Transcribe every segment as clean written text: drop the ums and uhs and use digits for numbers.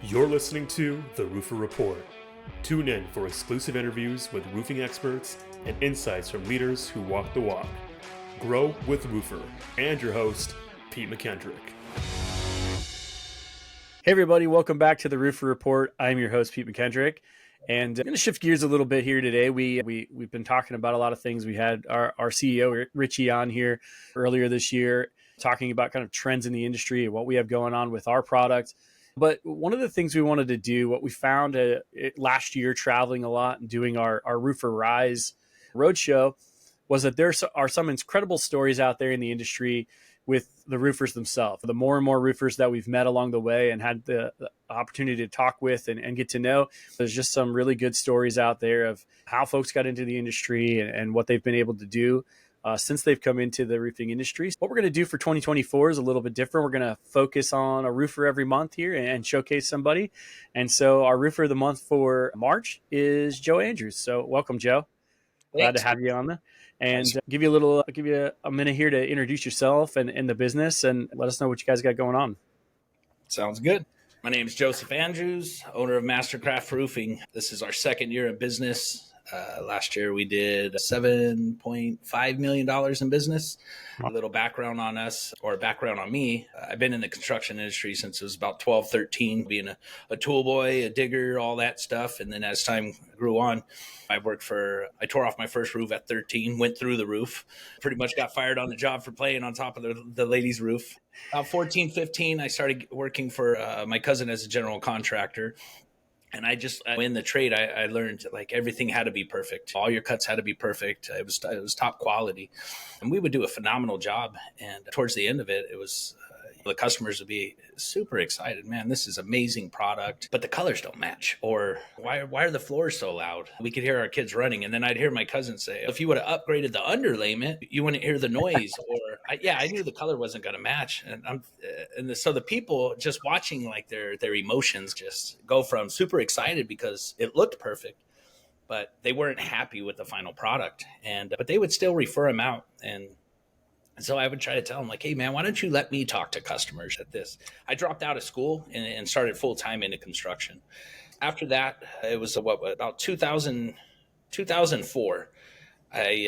You're listening to The Roofr Report. Tune in for exclusive interviews with roofing experts and insights from leaders who walk the walk. Grow with Roofr, and your host, Pete McKendrick. Hey everybody, welcome back to The Roofr Report. I'm your host, Pete McKendrick, and I'm going to shift gears a little bit here today. We've been talking about a lot of things. We had our CEO, Richie, on here earlier this year, talking about kind of trends in the industry and what we have going on with our product. But one of the things we wanted to do, what we found last year traveling a lot and doing our Roofr Rise roadshow, was that there are some incredible stories out there in the industry with the roofers themselves. The more and more roofers that we've met along the way and had the opportunity to talk with and get to know, there's just some really good stories out there of how folks got into the industry and what they've been able to do since they've come into the roofing industry. What we're going to do for 2024 is a little bit different. We're going to focus on a roofer every month here and showcase somebody. And so our roofer of the month for March is Joesph Andrews. So welcome, Joe. Glad to have you on there. And give you a minute here to introduce yourself and the business and let us know what you guys got going on. Sounds good. My name is Joesph Andrews, owner of Mastercraft Roofing. This is our second year in business. Last year we did $7.5 million in business. A little background on us, or background on me. I've been in the construction industry since it was about 12, 13, being a tool boy, a digger, all that stuff. And then as time grew on, I tore off my first roof at 13, went through the roof, pretty much got fired on the job for playing on top of the lady's roof. About 14, 15, I started working for my cousin as a general contractor. And in the trade, I learned like everything had to be perfect. All your cuts had to be perfect. It was top quality. And we would do a phenomenal job. And towards the end of it, it was the customers would be super excited. Man, this is amazing product, but the colors don't match. Or why are the floors so loud? We could hear our kids running. And then I'd hear my cousin say, if you would have upgraded the underlayment, you wouldn't hear the noise. I knew the color wasn't going to match. So the people just watching, like their emotions just go from super excited because it looked perfect, but they weren't happy with the final product. But they would still refer them out. And so I would try to tell them, like, hey, man, why don't you let me talk to customers at this? I dropped out of school and started full time into construction. After that, it was about 2004. I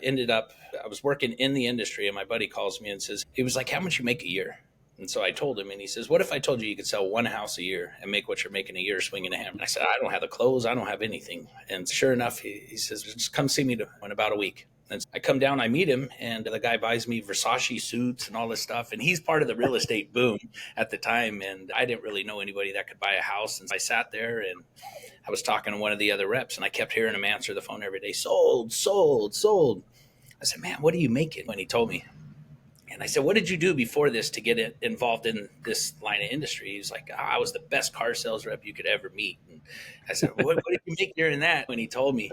was working in the industry, and my buddy calls me and says, he was like, how much you make a year? And so I told him, and he says, what if I told you could sell one house a year and make what you're making a year swinging a hammer? And I said, I don't have the clothes. I don't have anything. And sure enough, he says, just come see me in about a week. And I come down, I meet him, and the guy buys me Versace suits and all this stuff. And he's part of the real estate boom at the time. And I didn't really know anybody that could buy a house. And I sat there and I was talking to one of the other reps, and I kept hearing him answer the phone every day. Sold, sold, sold. I said, man, what are you making? When he told me. And I said, what did you do before this to get involved in this line of industry? He's like, I was the best car sales rep you could ever meet. And I said, what did you make during that? When he told me.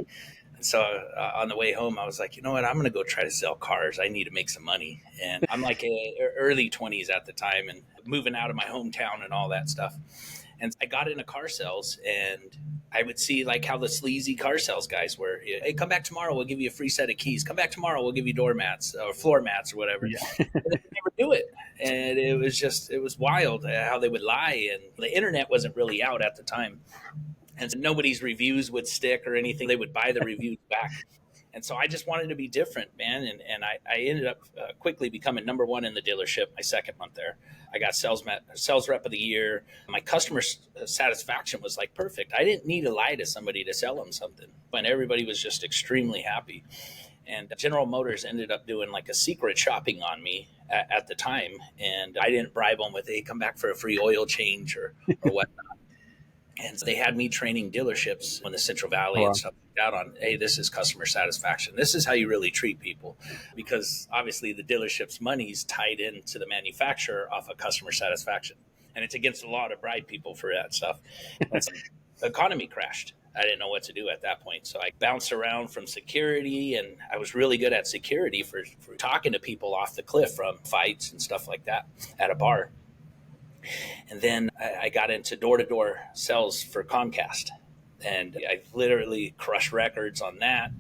So on the way home, I was like, you know what? I'm going to go try to sell cars. I need to make some money. And I'm like early 20s at the time and moving out of my hometown and all that stuff. And I got into car sales, and I would see like how the sleazy car sales guys were. Hey, come back tomorrow. We'll give you a free set of keys. Come back tomorrow. We'll give you doormats or floor mats or whatever. Yeah. And they would never do it. And it was wild how they would lie. And the internet wasn't really out at the time. And so nobody's reviews would stick or anything. They would buy the reviews back. And so I just wanted to be different, man. And I ended up quickly becoming number one in the dealership my second month there. I got sales rep of the year. My customer satisfaction was like perfect. I didn't need to lie to somebody to sell them something. And everybody was just extremely happy. And General Motors ended up doing like a secret shopping on me at the time. And I didn't bribe them with, hey, come back for a free oil change or whatnot. And so they had me training dealerships in the Central Valley and stuff like that on, hey, this is customer satisfaction. This is how you really treat people. Because obviously the dealership's money is tied into the manufacturer off of customer satisfaction. And it's against the law to bribe people for that stuff. And so the economy crashed. I didn't know what to do at that point. So I bounced around from security, and I was really good at security for talking to people off the cliff from fights and stuff like that at a bar. And then I got into door-to-door sales for Comcast, and I literally crushed records on that.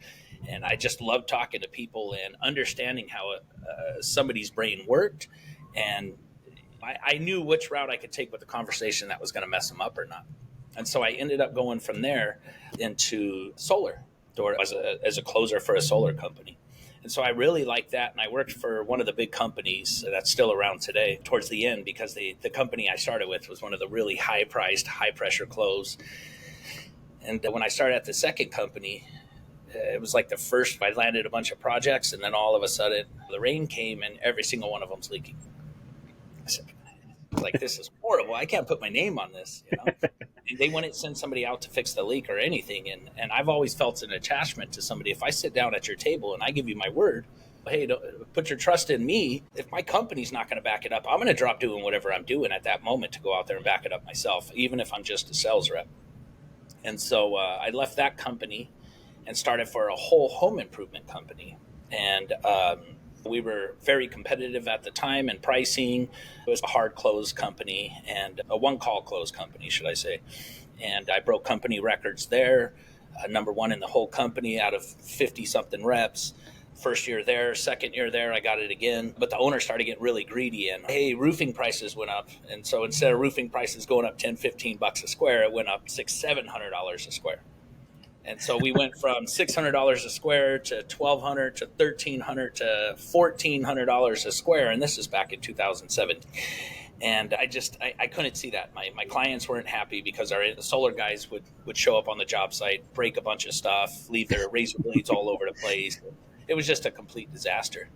And I just loved talking to people and understanding how somebody's brain worked. And I knew which route I could take with the conversation that was going to mess them up or not. And so I ended up going from there into solar or as a closer for a solar company. And so I really liked that. And I worked for one of the big companies that's still around today towards the end, because the company I started with was one of the really high priced, high pressure close. And when I started at the second company, it was like the first, I landed a bunch of projects, and then all of a sudden the rain came and every single one of them's leaking. I said, like, this is horrible. I can't put my name on this, you know? And they wouldn't send somebody out to fix the leak or anything. And I've always felt an attachment to somebody. If I sit down at your table and I give you my word, hey, don't put your trust in me. If my company's not going to back it up, I'm going to drop doing whatever I'm doing at that moment to go out there and back it up myself, even if I'm just a sales rep. And so I left that company and started for a whole home improvement company. And we were very competitive at the time in pricing. It was a hard close company, and a one-call close company, should I say. And I broke company records there, number one in the whole company out of 50-something reps. First year there, second year there, I got it again. But the owner started getting really greedy, and hey, roofing prices went up. And so instead of roofing prices going up $10-15 a square, it went up $600-700 a square. And so we went from $600 a square to $1,200 to $1,300 to $1,400 a square. And this is back in 2007. And I couldn't see that. My clients weren't happy because the solar guys would show up on the job site, break a bunch of stuff, leave their razor blades all over the place. It was just a complete disaster.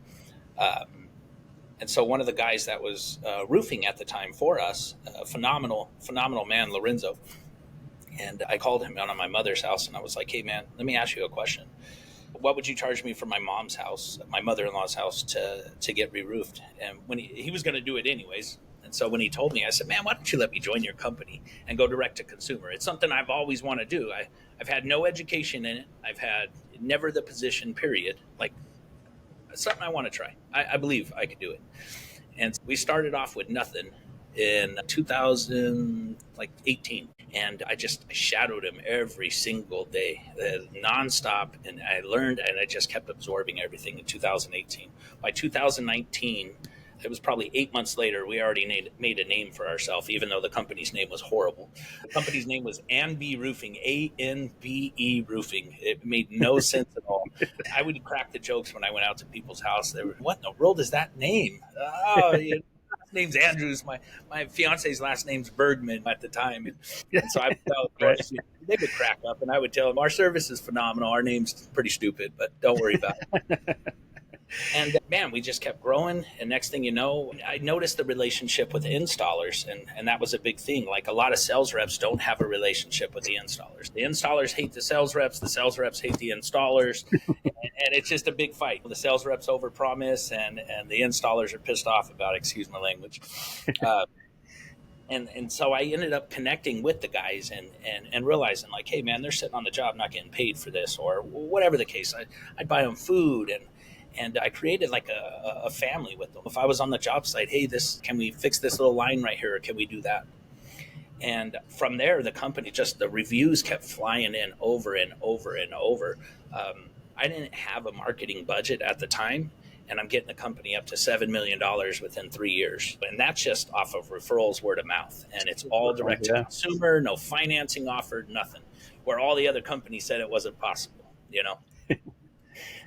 And so one of the guys that was roofing at the time for us, a phenomenal man, Lorenzo. And I called him out on my mother's house, and I was like, hey, man, let me ask you a question. What would you charge me for my mom's house, my mother-in-law's house, to get re-roofed? And when he was going to do it anyways. And so when he told me, I said, man, why don't you let me join your company and go direct to consumer? It's something I've always wanted to do. I've had no education in it. I've had never the position, period. Like, it's something I want to try. I believe I could do it. And we started off with nothing in 2018. And I shadowed him every single day, nonstop. And I learned, and I just kept absorbing everything in 2018. By 2019, it was probably 8 months later, we already made a name for ourselves, even though the company's name was horrible. The company's name was ANBE Roofing, ANBE Roofing. It made no sense at all. I would crack the jokes when I went out to people's house. They were, what in the world is that name? Oh, name's Andrews. My fiance's last name's Bergman at the time. And so I would tell them, they would crack up, and I would tell them, our service is phenomenal. Our name's pretty stupid, but don't worry about it. And man, we just kept growing. And next thing you know, I noticed the relationship with installers. And that was a big thing. Like, a lot of sales reps don't have a relationship with the installers. The installers hate the sales reps hate the installers. And it's just a big fight. The sales reps overpromise, and the installers are pissed off about it, excuse my language. And so I ended up connecting with the guys and realizing, like, hey, man, they're sitting on the job not getting paid for this, or whatever the case. I'd buy them food, and I created like a family with them. If I was on the job site, hey, can we fix this little line right here, or can we do that? And from there, the company, just the reviews kept flying in over and over and over. I didn't have a marketing budget at the time, and I'm getting the company up to $7 million within 3 years. And that's just off of referrals, word of mouth. And it's all direct to consumer, no financing offered, nothing, where all the other companies said it wasn't possible, you know?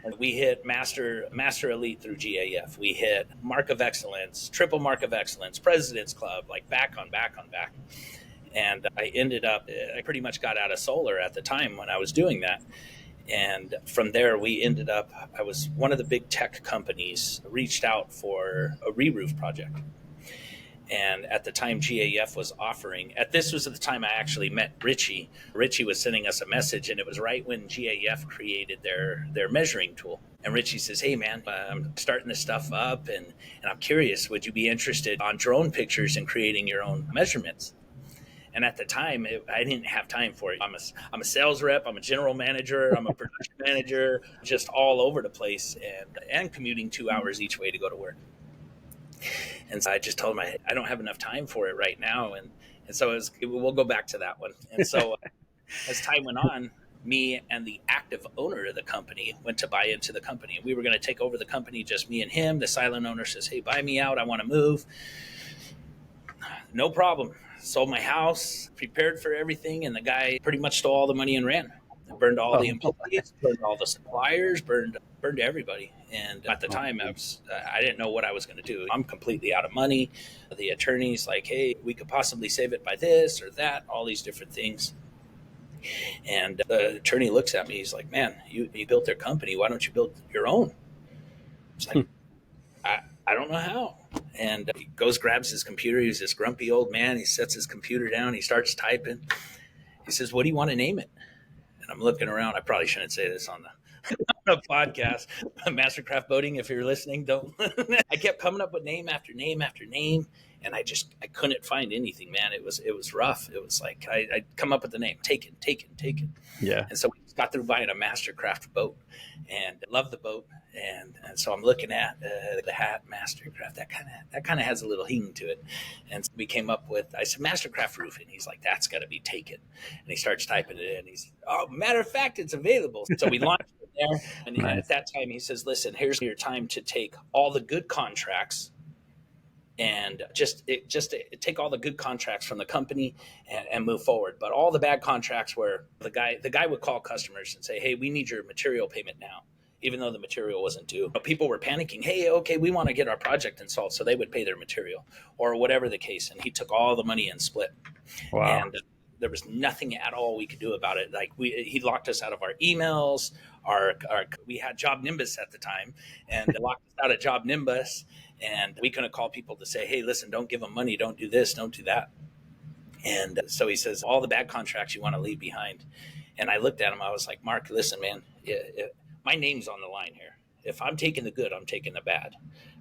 And we hit Master Elite through GAF. We hit Mark of Excellence, Triple Mark of Excellence, President's Club, like back on back. And I pretty much got out of solar at the time when I was doing that. And from there, I was one of the big tech companies reached out for a re-roof project. And at the time, GAF was offering, this was at the time I actually met Richie. Richie was sending us a message, and it was right when GAF created their measuring tool. And Richie says, hey, man, I'm starting this stuff up, and I'm curious, would you be interested on drone pictures and creating your own measurements? And at the time, I didn't have time for it. I'm a sales rep. I'm a general manager. I'm a production manager, just all over the place, and commuting 2 hours each way to go to work. And so I just told him I don't have enough time for it right now. And so we'll go back to that one. And so as time went on, me and the active owner of the company went to buy into the company. We were going to take over the company, just me and him. The silent owner says, hey, buy me out. I want to move. No problem. sold my house, prepared for everything, and the guy pretty much stole all the money and ran. Burned all the employees, burned all the suppliers, burned everybody. And at the time, I didn't know what I was going to do. I'm completely out of money. The attorney's like, hey, we could possibly save it by this or that, all these different things. And the attorney looks at me. He's like, man, you built their company. Why don't you build your own? It's like, I don't know how. And he goes, grabs his computer. He's this grumpy old man. He sets his computer down. He starts typing. He says, what do you want to name it? And I'm looking around. I probably shouldn't say this on the podcast. Mastercraft Boating, if you're listening, don't. I kept coming up with name after name after name, and I couldn't find anything, man. It was rough. It was like I'd come up with the name, Taken. Yeah. And so we got through buying a Mastercraft boat, and loved the boat. And so I'm looking at the hat Mastercraft. That kind of has a little hing to it. And so we came up with, I said, Mastercraft Roofing. He's like, that's got to be Taken. And he starts typing it in. He's, oh, matter of fact, it's available. So we launched it there. And Nice. at that time, he says, listen, here's your time to take all the good contracts and just take all the good contracts from the company and move forward. But all the bad contracts where the guy would call customers and say, hey, we need your material payment now, even though the material wasn't due. But people were panicking. Hey, okay, we want to get our project installed. So they would pay their material or whatever the case. And he took all the money and split. Wow. And there was nothing at all we could do about it. Like he locked us out of our emails. We had Job Nimbus at the time, and locked us out of Job Nimbus. And we couldn't call people to say, hey, listen, don't give them money. Don't do this. Don't do that. And so he says, all the bad contracts you want to leave behind. And I looked at him. I was like, Mark, listen, man, my name's on the line here. If I'm taking the good, I'm taking the bad.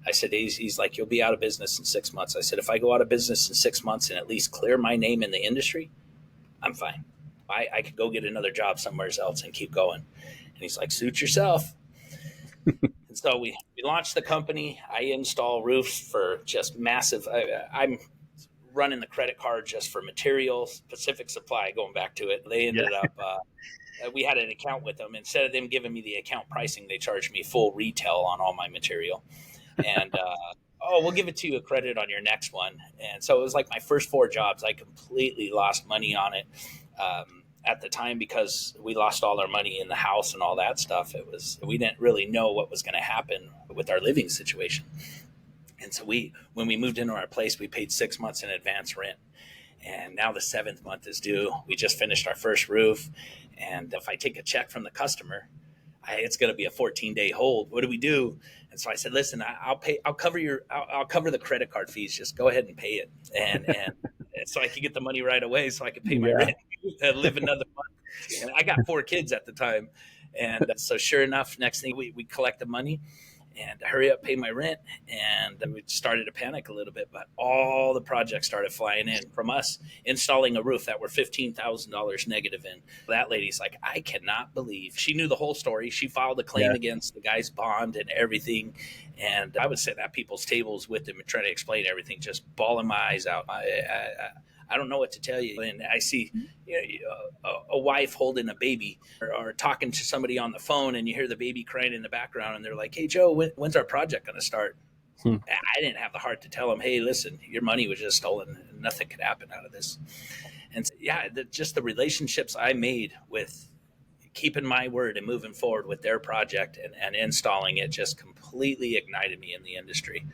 I said, he's like, you'll be out of business in 6 months. I said, if I go out of business in 6 months and at least clear my name in the industry, I'm fine. I could go get another job somewhere else and keep going. And he's like, suit yourself. And so we launched the company. I install roofs for just massive. I'm running the credit card just for materials. Pacific Supply, going back to it, they ended up. We had an account with them. Instead of them giving me the account pricing, they charged me full retail on all my material. And we'll give it to you a credit on your next one. And so it was like my first 4 jobs. I completely lost money on it. At the time, because we lost all our money in the house and all that stuff, we didn't really know what was going to happen with our living situation. And so when we moved into our place, we paid 6 months in advance rent. And now the 7th month is due. We just finished our first roof. And if I take a check from the customer, it's going to be a 14-day hold. What do we do? And so I said, listen, I'll cover the credit card fees. Just go ahead and pay it. And so I could get the money right away so I could pay my rent and live another month. And I got 4 kids at the time. And so sure enough, next thing we collect the money and hurry up, pay my rent. And then we started to panic a little bit, but all the projects started flying in from us installing a roof that we're $15,000 negative in. That lady's like, I cannot believe. She knew the whole story. She filed a claim against the guy's bond and everything. And I would sit at people's tables with them and try to explain everything, just bawling my eyes out. I don't know what to tell you. And I see a wife holding a baby or talking to somebody on the phone, and you hear the baby crying in the background, and they're like, hey, Joe, when's our project going to start? I didn't have the heart to tell them, hey, listen, your money was just stolen. Nothing could happen out of this. And so, just the relationships I made with keeping my word and moving forward with their project and installing it just completely ignited me in the industry.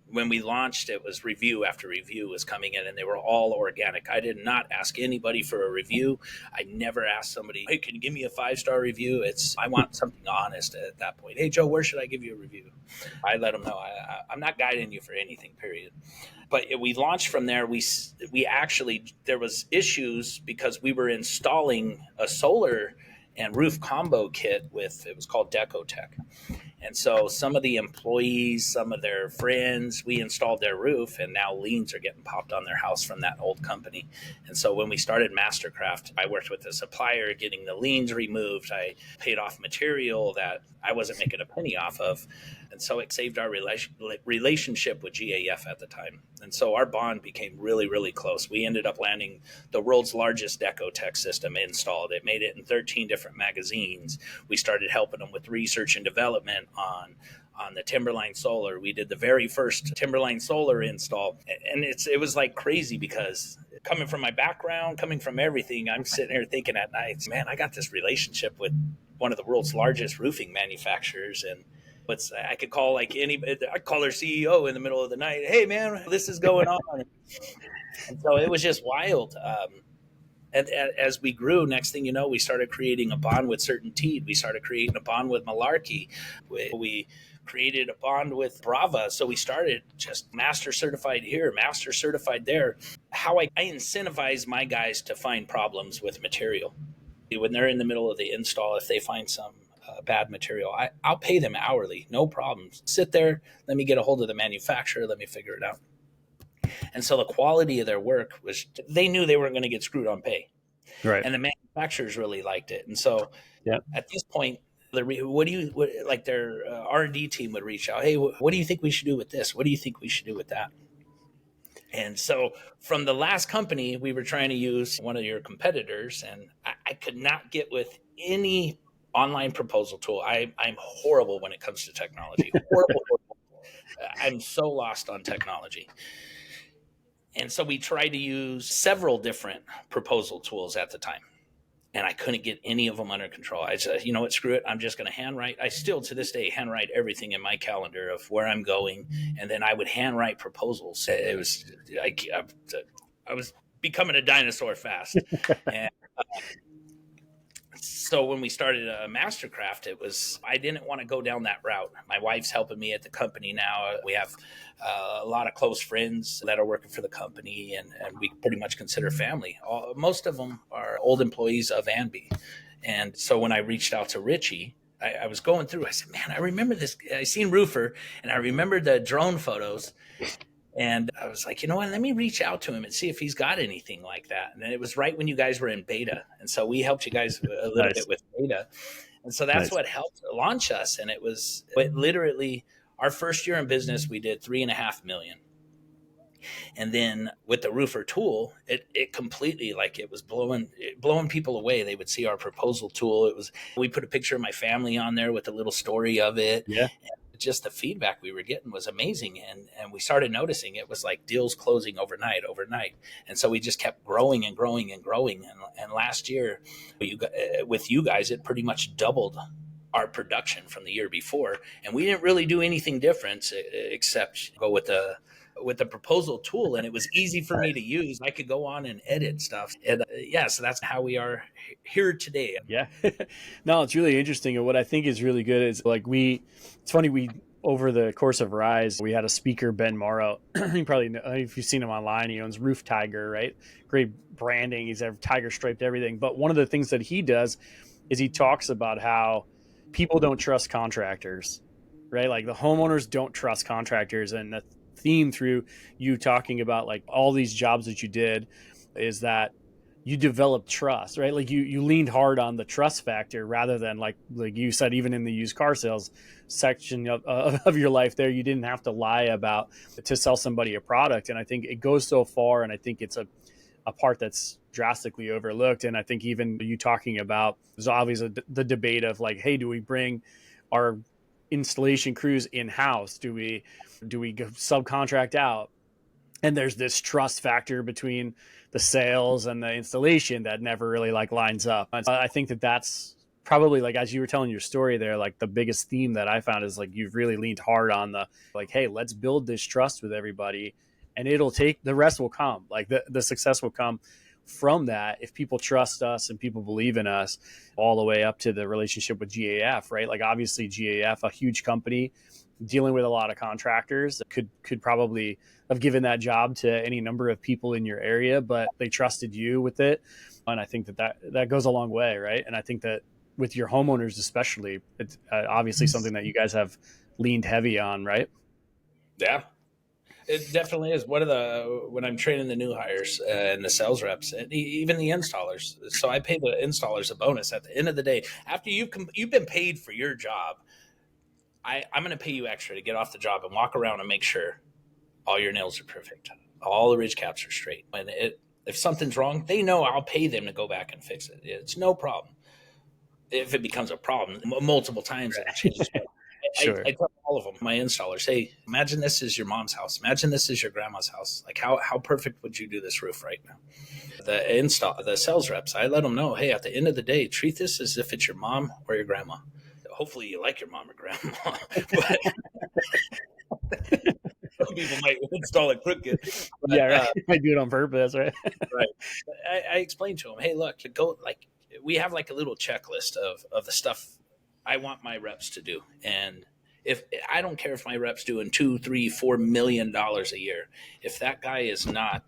When we launched, it was review after review was coming in, and they were all organic. I did not ask anybody for a review. I never asked somebody, hey, can you give me a 5-star review? I want something honest at that point. Hey, Joe, where should I give you a review? I let them know I'm not guiding you for anything, period. But we launched from there. We actually, there was issues because we were installing a solar and roof combo kit it was called Decotech. And so some of the employees, some of their friends, we installed their roof, and now liens are getting popped on their house from that old company. And so when we started Mastercraft, I worked with a supplier getting the liens removed. I paid off material that I wasn't making a penny off of. And so it saved our relationship with GAF at the time. And so our bond became really, really close. We ended up landing the world's largest Decotech system installed. It made it in 13 different magazines. We started helping them with research and development on the Timberline solar. We did the very first Timberline solar install. And it was like crazy because coming from my background, coming from everything, I'm sitting here thinking at night, man, I got this relationship with one of the world's largest roofing manufacturers. And I could call like I call their CEO in the middle of the night. Hey man, this is going on. And so it was just wild. And as we grew, next thing you know, we started creating a bond with Certainty. We started creating a bond with Malarkey. We created a bond with Brava. So we started just master certified here, master certified there. How I incentivize my guys to find problems with material. When they're in the middle of the install, if they find some bad material, I'll pay them hourly, no problems. Sit there, let me get a hold of the manufacturer, let me figure it out. And so the quality of their work was, they knew they weren't going to get screwed on pay. Right. And the manufacturers really liked it. And so at this point, like their R&D team would reach out. Hey, what do you think we should do with this? What do you think we should do with that? And so from the last company, we were trying to use one of your competitors, and I could not get with any online proposal tool. I'm horrible when it comes to technology. Horrible. I'm so lost on technology. And so we tried to use several different proposal tools at the time, and I couldn't get any of them under control. I said, you know what, screw it. I'm just going to handwrite. I still to this day handwrite everything in my calendar of where I'm going, and then I would handwrite proposals. It was I was becoming a dinosaur fast. And so when we started Mastercraft, I didn't want to go down that route. My wife's helping me at the company now. We have a lot of close friends that are working for the company, and we pretty much consider family. Most of them are old employees of Anby. And so when I reached out to Richie, I was going through, I said, man, I remember this. I seen Roofr, and I remember the drone photos. And I was like, you know what, let me reach out to him and see if he's got anything like that. And it was right when you guys were in beta. And so we helped you guys a little bit with beta. And so that's what helped launch us. And it literally our first year in business, we did $3.5 million. And then with the Roofr tool, it completely, like, it was blowing people away. They would see our proposal tool. We put a picture of my family on there with a little story of it. Yeah. And just the feedback we were getting was amazing. And we started noticing it was like deals closing overnight. And so we just kept growing and growing and growing. And last year with you guys, it pretty much doubled our production from the year before. And we didn't really do anything different except go with the proposal tool, and it was easy for me to use. I could go on and edit stuff. And so that's how we are here today. Yeah. No, it's really interesting. And what I think is really good is it's funny, over the course of Rise, we had a speaker, Ben Morrow. You probably know, if you've seen him online, he owns Roof Tiger, right? Great branding. He's tiger striped everything. But one of the things that he does is he talks about how people don't trust contractors, right? Like the homeowners don't trust contractors. And the theme through you talking about like all these jobs that you did is that you developed trust, right? Like you leaned hard on the trust factor rather than like you said, even in the used car sales section of your life there, you didn't have to lie to sell somebody a product. And I think it goes so far. And I think it's a part that's drastically overlooked. And I think even you talking about, there's obviously the debate of like, hey, do we bring our installation crews in-house? Do we go subcontract out? And there's this trust factor between the sales and the installation that never really like lines up. I think that's probably, like, as you were telling your story there, like the biggest theme that I found is like you've really leaned hard on the like, hey, let's build this trust with everybody, and the rest will come. Like the success will come from that if people trust us and people believe in us, all the way up to the relationship with GAF, right? Like obviously GAF, a huge company dealing with a lot of contractors, could probably have given that job to any number of people in your area, but they trusted you with it. And I think that goes a long way, right? And I think that with your homeowners especially, it's obviously something that you guys have leaned heavy on, right? Yeah. It definitely is. When I'm training the new hires and the sales reps and even the installers. So I pay the installers a bonus at the end of the day. After you've been paid for your job, I'm going to pay you extra to get off the job and walk around and make sure all your nails are perfect. All the ridge caps are straight. And if something's wrong, they know I'll pay them to go back and fix it. It's no problem. If it becomes a problem multiple times, it changes. Sure. I tell all of them, my installers, hey, imagine this is your mom's house. Imagine this is your grandma's house. Like how perfect would you do this roof right now? The sales reps, I let them know, hey, at the end of the day, treat this as if it's your mom or your grandma. Hopefully you like your mom or grandma, but some people might install it crooked. But, Yeah, right. I do it on purpose, right? right. I explained to them, hey, look, go like we have like a little checklist of the stuff I want my reps to do, and if I don't care if my reps doing $2, $3, $4 million a year, if that guy is not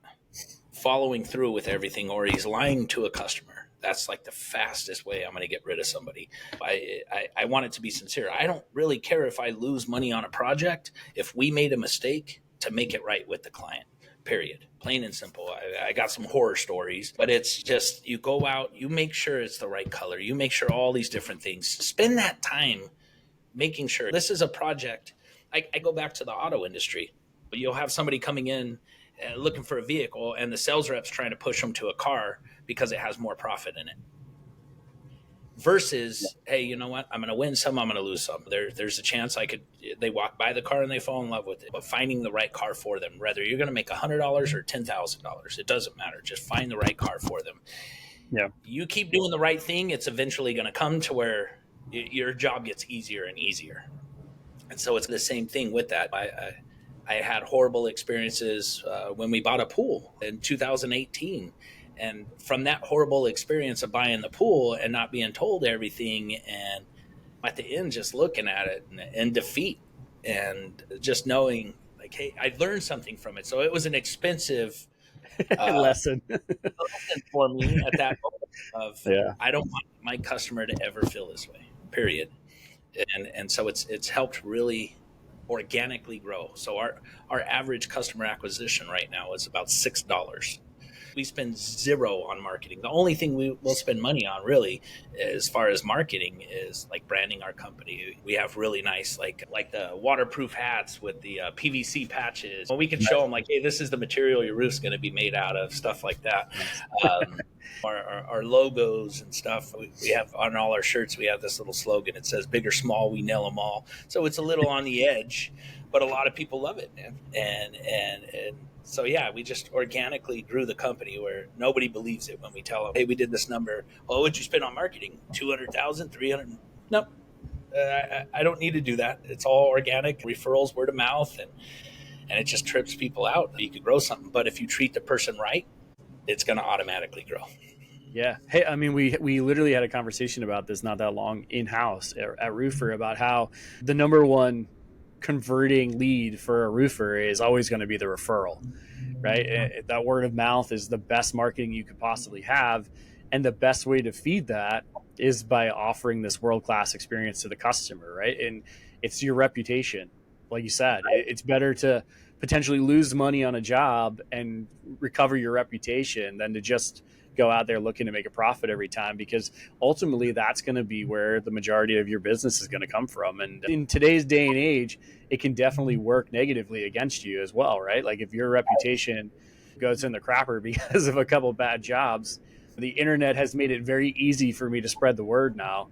following through with everything or he's lying to a customer, that's like the fastest way I'm going to get rid of somebody. I want it to be sincere. I don't really care if I lose money on a project if we made a mistake to make it right with the client. Period. Plain and simple. I got some horror stories, but it's just you go out, you make sure it's the right color, you make sure all these different things. Spend that time making sure this is a project. I go back to the auto industry, but you'll have somebody coming in looking for a vehicle, and the sales rep's trying to push them to a car because it has more profit in it. Versus, hey, you know what? I'm going to win some, I'm going to lose some. There's a chance they walk by the car and they fall in love with it. But finding the right car for them, whether you're going to make $100 or $10,000, it doesn't matter. Just find the right car for them. Yeah. You keep doing the right thing, it's eventually going to come to where your job gets easier and easier. And so it's the same thing with that. I had horrible experiences when we bought a pool in 2018. And from that horrible experience of buying the pool and not being told everything, and at the end just looking at it in defeat and just knowing like, hey, I learned something from it. So it was an expensive lesson for me at that moment of Yeah. I don't want my customer to ever feel this way, period. And so it's helped really organically grow. So our average customer acquisition right now is about $6. We spend zero on marketing. The only thing we will spend money on really as far as marketing is like branding our company. We have really nice like the waterproof hats with the PVC patches. Well, we can show them like, hey, this is the material your roof's going to be made out of, stuff like that. Our logos and stuff. We have on all our shirts, we have this little slogan. It says big or small, we nail them all. So it's a little on the edge, but a lot of people love it, man. And so, yeah, we just organically grew the company where nobody believes it when we tell them, hey, we did this number. Well, what'd you spend on marketing? 200,000, 300? Nope. I don't need to do that. It's all organic, referrals, word of mouth, and it just trips people out. You could grow something, but if you treat the person right, it's going to automatically grow. Yeah. Hey, I mean, we literally had a conversation about this not that long in-house at Roofr about how the number one converting lead for a roofer is always going to be the referral, right? That word of mouth is the best marketing you could possibly have. And the best way to feed that is by offering this world-class experience to the customer, right? And it's your reputation. Like you said, it's better to potentially lose money on a job and recover your reputation than to just go out there looking to make a profit every time, because ultimately that's going to be where the majority of your business is going to come from. And in today's day and age, it can definitely work negatively against you as well, right? Like if your reputation goes in the crapper because of a couple of bad jobs, the internet has made it very easy for me to spread the word now.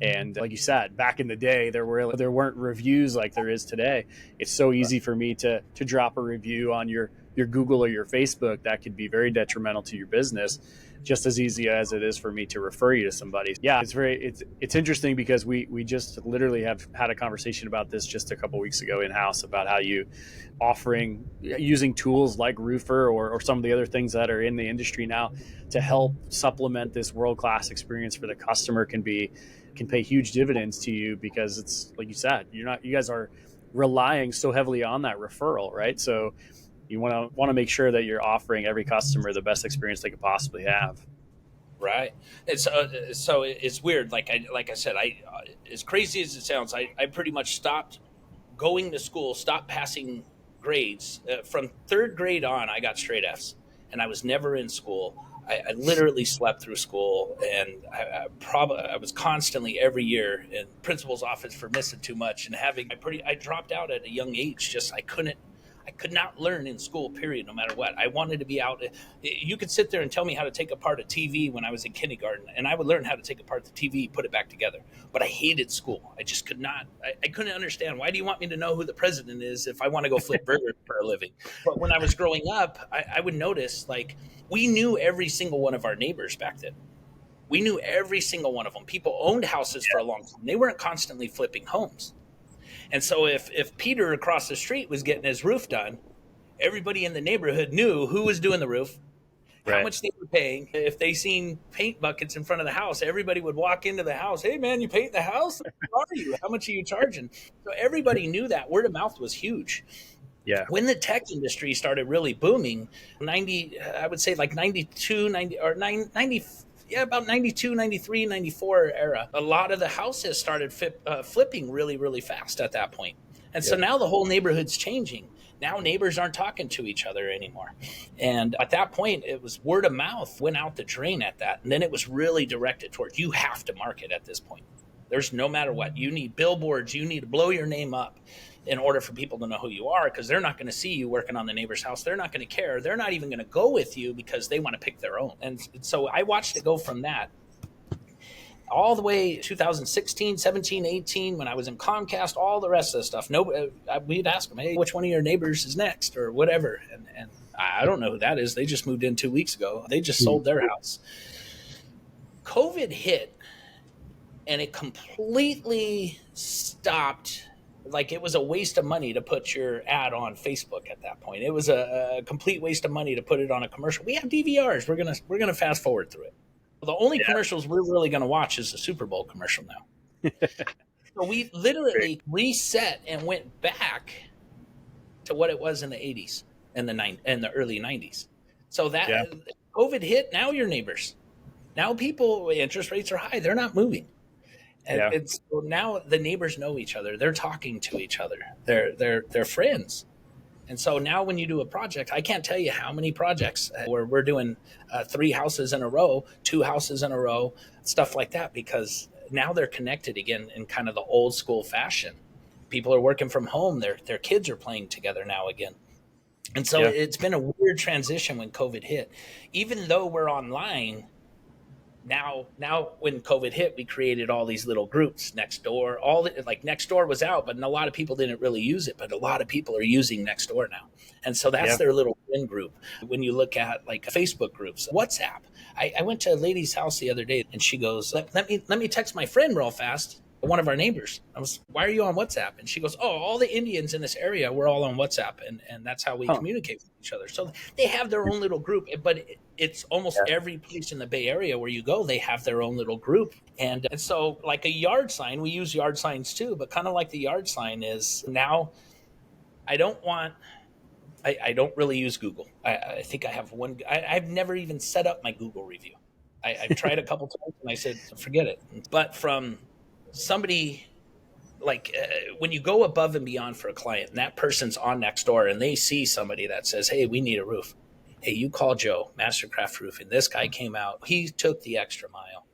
And like you said, back in the day, there weren't reviews like there is today. It's so easy for me to drop a review on your Google or your Facebook that could be very detrimental to your business, just as easy as it is for me to refer you to somebody. Yeah, it's interesting because we just literally have had a conversation about this just a couple weeks ago in-house about how using tools like Roofr or some of the other things that are in the industry now to help supplement this world-class experience for the customer can pay huge dividends to you, because it's like you said, you guys are relying so heavily on that referral, right? So you want to make sure that you're offering every customer the best experience they could possibly have. Right. It's so it's weird. Like I said, as crazy as it sounds, I pretty much stopped going to school, stopped passing grades. From third grade on, I got straight Fs, and I was never in school. I literally slept through school, and I was constantly every year in principal's office for missing too much and I dropped out at a young age. Just I I could not learn in school, period, no matter what. I wanted to be out. You could sit there and tell me how to take apart a TV when I was in kindergarten, and I would learn how to take apart the TV, put it back together. But I hated school. I just could not. I couldn't understand. Why do you want me to know who the president is if I want to go flip burgers for a living? But when I was growing up, I would notice, like, we knew every single one of our neighbors back then. We knew every single one of them. People owned houses for a long time. They weren't constantly flipping homes. And so if Peter across the street was getting his roof done, everybody in the neighborhood knew who was doing the roof, how much they were paying. If they seen paint buckets in front of the house, everybody would walk into the house. Hey, man, you paint the house? How are you? How much are you charging? So everybody knew that. Word of mouth was huge. Yeah. When the tech industry started really booming, I would say like 92, 90, or 90, about 92, 93, 94 era, a lot of the houses started flipping really, really fast at that point. And so now the whole neighborhood's changing. Now neighbors aren't talking to each other anymore. And at that point, it was word of mouth went out the drain at that. And then it was really directed towards, you have to market at this point. There's no matter what. You need billboards. You need to blow your name up in order for people to know who you are, because they're not going to see you working on the neighbor's house. They're not going to care. They're not even going to go with you because they want to pick their own. And so I watched it go from that all the way 2016, 17, 18, when I was in Comcast, all the rest of the stuff. We'd ask them, hey, which one of your neighbors is next or whatever. And I don't know who that is. They just moved in 2 weeks ago. They just sold their house. COVID hit and it completely stopped. Like, it was a waste of money to put your ad on Facebook at that point. It was a complete waste of money to put it on a commercial. We have DVRs. We're gonna fast forward through it. The only commercials we're really going to watch is the Super Bowl commercial now. So we literally reset and went back to what it was in the 80s and the early 90s. So that COVID hit, now you're neighbors. Now interest rates are high. They're not moving. And so now the neighbors know each other. They're talking to each other. They're friends. And so now when you do a project, I can't tell you how many projects where we're doing 3 houses in a row, 2 houses in a row, stuff like that, because now they're connected again in kind of the old school fashion. People are working from home. Their kids are playing together now again. And so it's been a weird transition when COVID hit. Even though we're online, now when COVID hit, we created all these little groups. Nextdoor, Nextdoor was out, but a lot of people didn't really use it. But a lot of people are using Nextdoor now, and so that's their little friend group. When you look at like Facebook groups, WhatsApp. I went to a lady's house the other day, and she goes, "Let me text my friend real fast." One of our neighbors. Why are you on WhatsApp? And she goes, oh, all the Indians in this area, we're all on WhatsApp, and that's how we communicate with each other. So they have their own little group, but it's almost every place in the Bay Area where you go, they have their own little group. And so like a yard sign, we use yard signs too, but kind of like the yard sign is now, I don't really use Google. I think I have one. I've never even set up my Google review. I've tried a couple times and I said, forget it. But from somebody when you go above and beyond for a client and that person's on Nextdoor and they see somebody that says, hey, we need a roof. Hey, you call Joe, Mastercraft Roofing. This guy came out. He took the extra mile.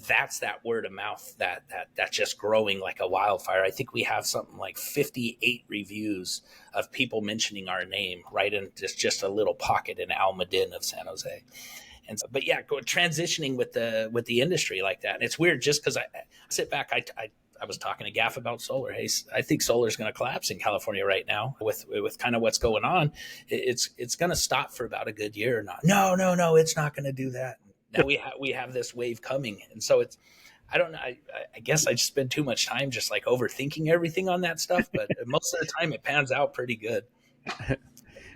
That's that word of mouth that's just growing like a wildfire. I think we have something like 58 reviews of people mentioning our name right in just a little pocket in Almaden of San Jose. And so, but transitioning with the industry like that. And it's weird just because I sit back, I was talking to Gaff about solar. Hey, I think solar is going to collapse in California right now with kind of what's going on. It's going to stop for about a good year. No, it's not going to do that. Now we have this wave coming. And so I don't know. I guess I just spend too much time just like overthinking everything on that stuff. But most of the time it pans out pretty good.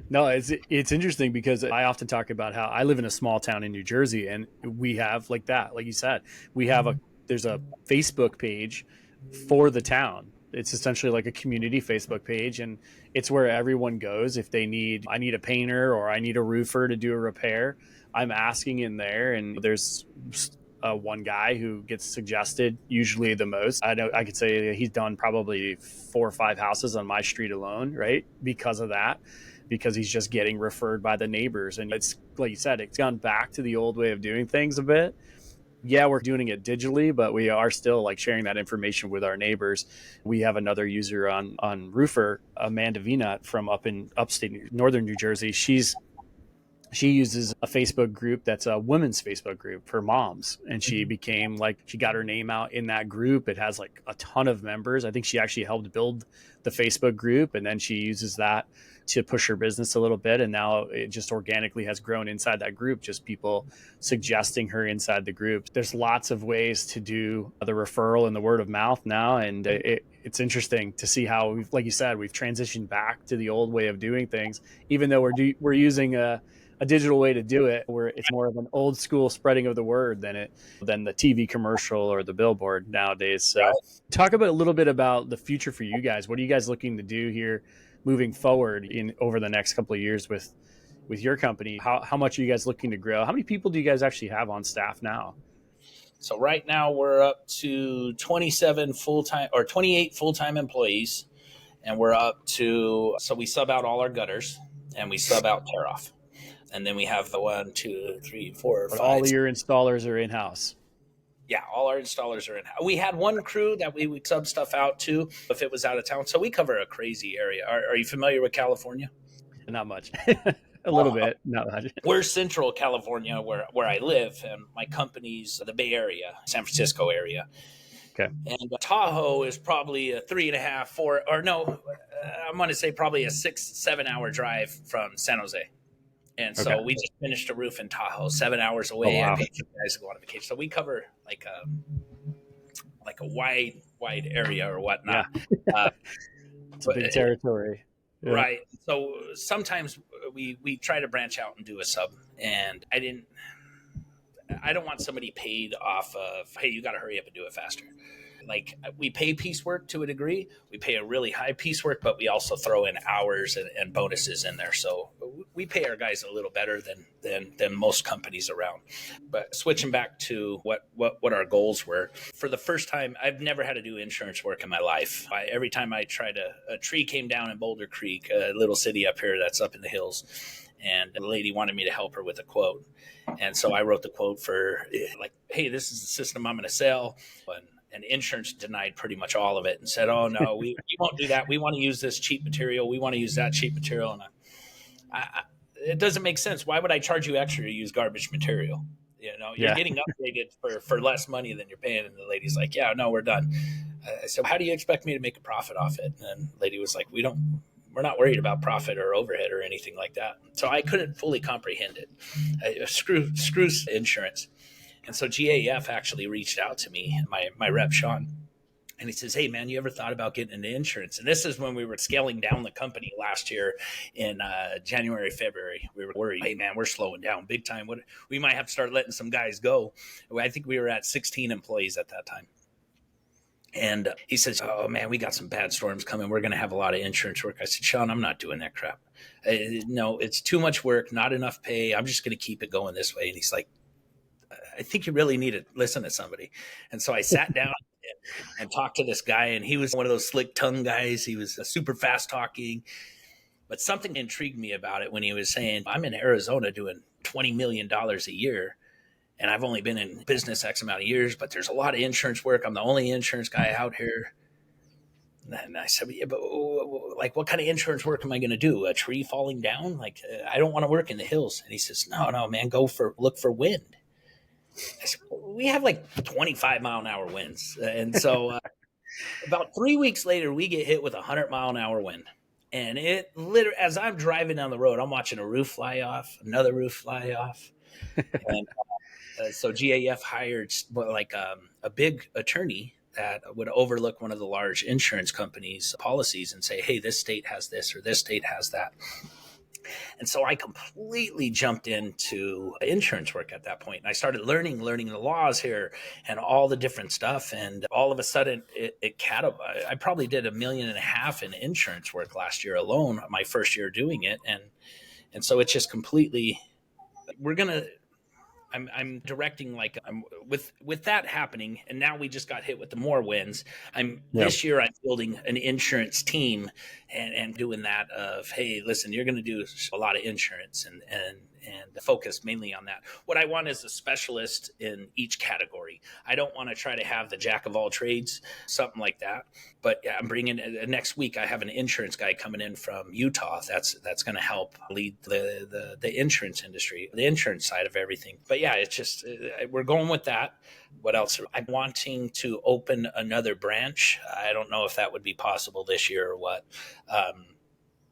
No, it's interesting because I often talk about how I live in a small town in New Jersey, and we have like that, like you said, we have there's a Facebook page for the town. It's essentially like a community Facebook page, and it's where everyone goes if I need a painter or I need a roofer to do a repair. I'm asking in there, and there's one guy who gets suggested usually the most. I know I could say he's done probably 4 or 5 houses on my street alone, right? Because of that. Because he's just getting referred by the neighbors. And it's like you said, it's gone back to the old way of doing things a bit. Yeah, we're doing it digitally, but we are still like sharing that information with our neighbors. We have another user on Roofr, Amanda Vinat from up in upstate northern New Jersey. She uses a Facebook group that's a women's Facebook group for moms. And she became like, she got her name out in that group. It has like a ton of members. I think she actually helped build the Facebook group. And then she uses that to push her business a little bit. And now it just organically has grown inside that group, just people suggesting her inside the group. There's lots of ways to do the referral and the word of mouth now. And it's interesting to see how, like you said, we've transitioned back to the old way of doing things, even though we're using a digital way to do it, where it's more of an old school spreading of the word than the TV commercial or the billboard nowadays. So talk about a little bit about the future for you guys. What are you guys looking to do here moving forward in over the next couple of years with your company? How much are you guys looking to grow? How many people do you guys actually have on staff now? So right now we're up to 27 full-time or 28 full-time employees, and we're up to, so we sub out all our gutters and we sub out tear off. And then we have the 1, 2, 3, 4, 5. All of your installers are in-house. Yeah, all our installers are in. We had one crew that we would sub stuff out to if it was out of town. So we cover a crazy area. Are you familiar with California? Not much. A little bit, not much. We're central California where I live, and my company's the Bay Area, San Francisco area. Okay. And Tahoe is probably a 3.5, 4, or no, I'm going to say probably a 6-7 hour drive from San Jose. And so we just finished a roof in Tahoe, 7 hours away. Oh, wow. I paid for guys to go on vacation. So we cover like a wide area or whatnot. Yeah. It's a big territory. Yeah. Right. So sometimes we try to branch out and do a sub. And I don't want somebody paid off of, hey, you got to hurry up and do it faster. Like, we pay piecework to a degree. We pay a really high piecework, but we also throw in hours and bonuses in there. So we pay our guys a little better than most companies around. But switching back to what our goals were, for the first time, I've never had to do insurance work in my life. Every time I tried a tree came down in Boulder Creek, a little city up here that's up in the hills, and the lady wanted me to help her with a quote. And so I wrote the quote for, like, hey, this is the system I'm going to sell. And insurance denied pretty much all of it and said, oh, no, we won't do that. We want to use this cheap material. We want to use that cheap material. And it doesn't make sense. Why would I charge you extra to use garbage material? You know, you're getting upgraded for less money than you're paying. And the lady's like, yeah, no, we're done. I said, how do you expect me to make a profit off it? And the lady was like, we're not worried about profit or overhead or anything like that. So I couldn't fully comprehend it. Screw insurance. And so GAF actually reached out to me, my rep, Sean, and he says, hey, man, you ever thought about getting into insurance? And this is when we were scaling down the company last year in January, February. We were worried, hey, man, we're slowing down big time. We might have to start letting some guys go. I think we were at 16 employees at that time. And he says, oh, man, we got some bad storms coming. We're going to have a lot of insurance work. I said, Sean, I'm not doing that crap. No, it's too much work, not enough pay. I'm just going to keep it going this way. And he's like, I think you really need to listen to somebody. And so I sat down and talked to this guy, and he was one of those slick tongue guys. He was super fast talking, but something intrigued me about it when he was saying, I'm in Arizona doing $20 million a year, and I've only been in business X amount of years, but there's a lot of insurance work. I'm the only insurance guy out here. And I said, yeah, but like, what kind of insurance work am I going to do? A tree falling down? Like, I don't want to work in the hills. And he says, no, man, look for wind. I said, we have like 25-mile-an-hour winds. And so about 3 weeks later, we get hit with a 100-mile-an-hour wind. And it literally, as I'm driving down the road, I'm watching a roof fly off, another roof fly off. And so GAF hired like a big attorney that would overlook one of the large insurance companies' policies and say, hey, this state has this or this state has that. And so I completely jumped into insurance work at that point. And I started learning the laws here and all the different stuff. And all of a sudden, I probably did $1.5 million in insurance work last year alone, my first year doing it. And so it's just completely, I'm directing, like, I'm with that happening, and now we just got hit with the more wins. This year I'm building an insurance team and doing that of, hey, listen, you're going to do a lot of insurance, and focus mainly on that. What I want is a specialist in each category. I don't want to try to have the jack of all trades, something like that. But yeah, I'm bringing next week. I have an insurance guy coming in from Utah. That's going to help lead the insurance industry, the insurance side of everything. But yeah, it's just we're going with that. What else? I'm wanting to open another branch. I don't know if that would be possible this year or what.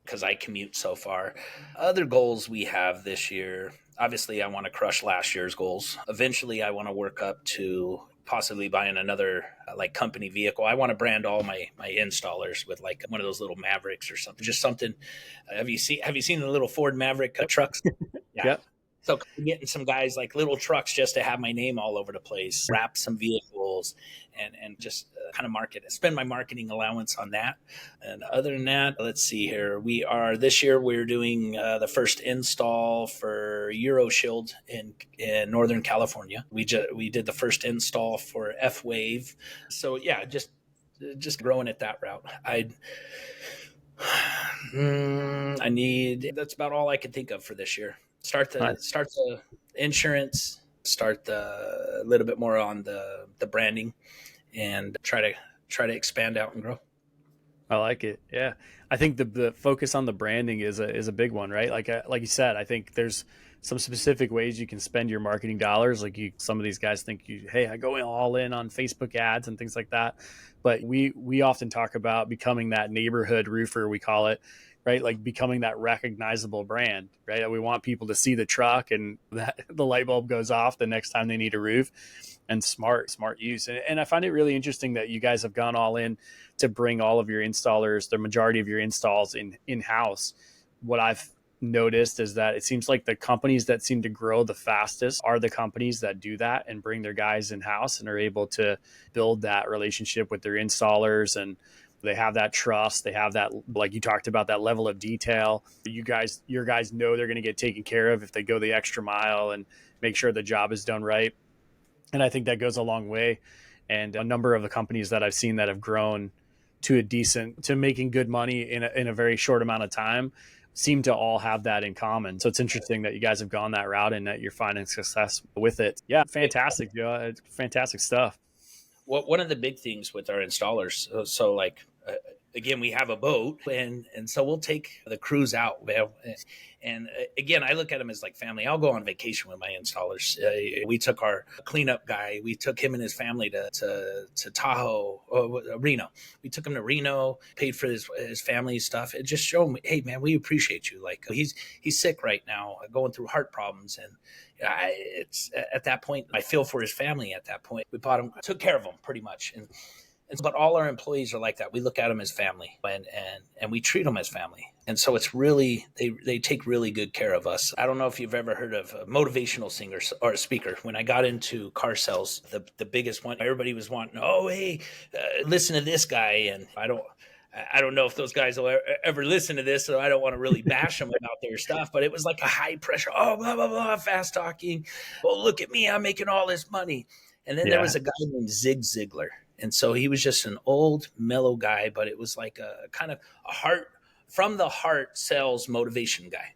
Because I commute so far. Other goals we have this year, obviously I want to crush last year's goals. Eventually I want to work up to possibly buying another like company vehicle. I want to brand all my installers with like one of those little Mavericks or something, just something. Have you seen the little Ford Maverick trucks? Yeah. Yep. So getting some guys like little trucks just to have my name all over the place, wrap some vehicles, and just kind of market it. Spend my marketing allowance on that. And other than that, let's see here. This year we're doing the first install for EuroShield in Northern California. We did the first install for F-Wave. So yeah, just growing it that route. That's about all I could think of for this year. Start the insurance, start a little bit more on the branding, and try to expand out and grow. I like it. Yeah. I think the focus on the branding is a big one, right? Like you said, I think there's some specific ways you can spend your marketing dollars. Like some of these guys think hey, I go all in on Facebook ads and things like that. But we often talk about becoming that neighborhood roofer, we call it, right? Like becoming that recognizable brand, right? We want people to see the truck and that the light bulb goes off the next time they need a roof. And smart use. And I find it really interesting that you guys have gone all in to bring all of your installers, the majority of your installs in-house. What I've noticed is that it seems like the companies that seem to grow the fastest are the companies that do that and bring their guys in-house and are able to build that relationship with their installers, and they have that trust. They have that, like you talked about, that level of detail. Your guys know they're going to get taken care of if they go the extra mile and make sure the job is done right. And I think that goes a long way. And a number of the companies that I've seen that have grown to making good money in a very short amount of time seem to all have that in common. So it's interesting that you guys have gone that route and that you're finding success with it. Yeah, fantastic, Joe. It's fantastic stuff. Well, one of the big things with our installers, so like, again, we have a boat, and so we'll take the crews out. And again, I look at them as like family. I'll go on vacation with my installers. We took our cleanup guy. We took him and his family to Tahoe, Reno. We took him to Reno, paid for his family stuff. It just showed him, hey, man, we appreciate you. Like he's sick right now, going through heart problems. And it's at that point, I feel for his family at that point. We bought him, took care of him pretty much. But all our employees are like that. We look at them as family, and we treat them as family. And so it's really, they take really good care of us. I don't know if you've ever heard of a motivational singer or a speaker. When I got into car sales, the biggest one, everybody was wanting, listen to this guy. And I don't know if those guys will ever listen to this, so I don't want to really bash them about their stuff. But it was like a high pressure, blah, blah, blah, fast talking. Oh, look at me, I'm making all this money. And then there was a guy named Zig Ziglar. And so he was just an old, mellow guy, but it was like a kind of a heart from the heart sales motivation guy.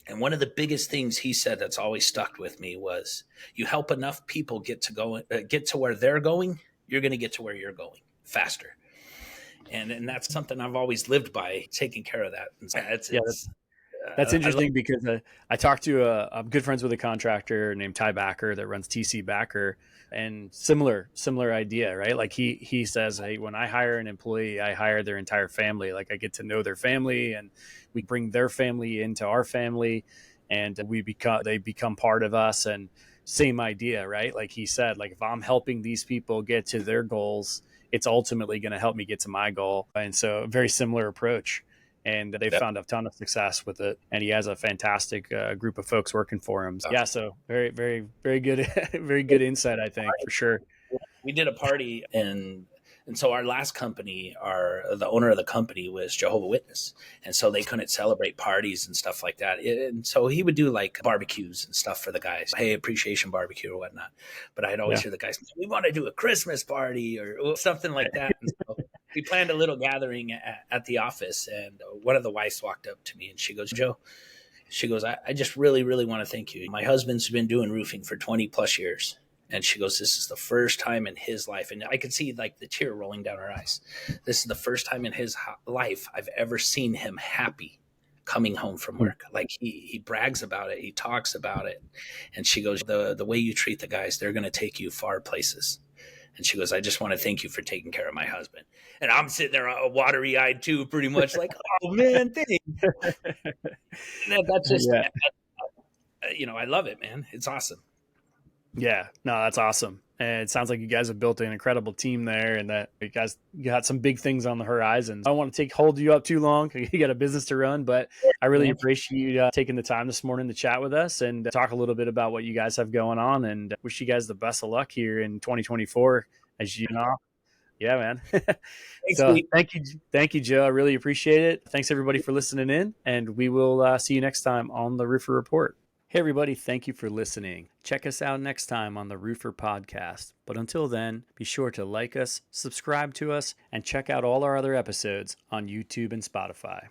And one of the biggest things he said that's always stuck with me was, you help enough people get to where they're going, you're going to get to where you're going faster. And that's something I've always lived by, taking care of that. That's interesting because I talked to I'm good friends with a contractor named Ty Backer that runs TC Backer, and similar idea, right? Like he says, hey, when I hire an employee, I hire their entire family. Like I get to know their family, and we bring their family into our family, and they become part of us. And same idea, right? Like he said, like if I'm helping these people get to their goals, it's ultimately going to help me get to my goal. And so very similar approach. And they've found a ton of success with it. And he has a fantastic group of folks working for him. So very, very, very good, very good insight, I think, for sure. We did a party, and so our last company, the owner of the company was Jehovah's Witness. And so they couldn't celebrate parties and stuff like that. And so he would do like barbecues and stuff for the guys. Hey, appreciation barbecue or whatnot. But I'd always hear the guys, we want to do a Christmas party or something like that. And so we planned a little gathering at the office, and one of the wives walked up to me and she goes, Joe, She goes, I just really, really want to thank you. My husband's been doing roofing for 20 plus years. And she goes, this is the first time in his life. And I could see like the tear rolling down her eyes. This is the first time in his life I've ever seen him happy coming home from work. Like he brags about it. He talks about it. And she goes, the way you treat the guys, they're going to take you far places. And she goes, I just want to thank you for taking care of my husband. And I'm sitting there watery eyed too, pretty much like, oh man, thanks. That's just, I love it, man. It's awesome. Yeah, no, that's awesome. And it sounds like you guys have built an incredible team there, and that you guys got some big things on the horizon. I don't want to hold you up too long. You got a business to run, but I really appreciate you taking the time this morning to chat with us and talk a little bit about what you guys have going on, and wish you guys the best of luck here in 2024 as you know. Yeah, man. So thank you, Joe. I really appreciate it. Thanks everybody for listening in, and we will see you next time on the Roofr Report. Hey, everybody, thank you for listening. Check us out next time on the Roofr Podcast. But until then, be sure to like us, subscribe to us, and check out all our other episodes on YouTube and Spotify.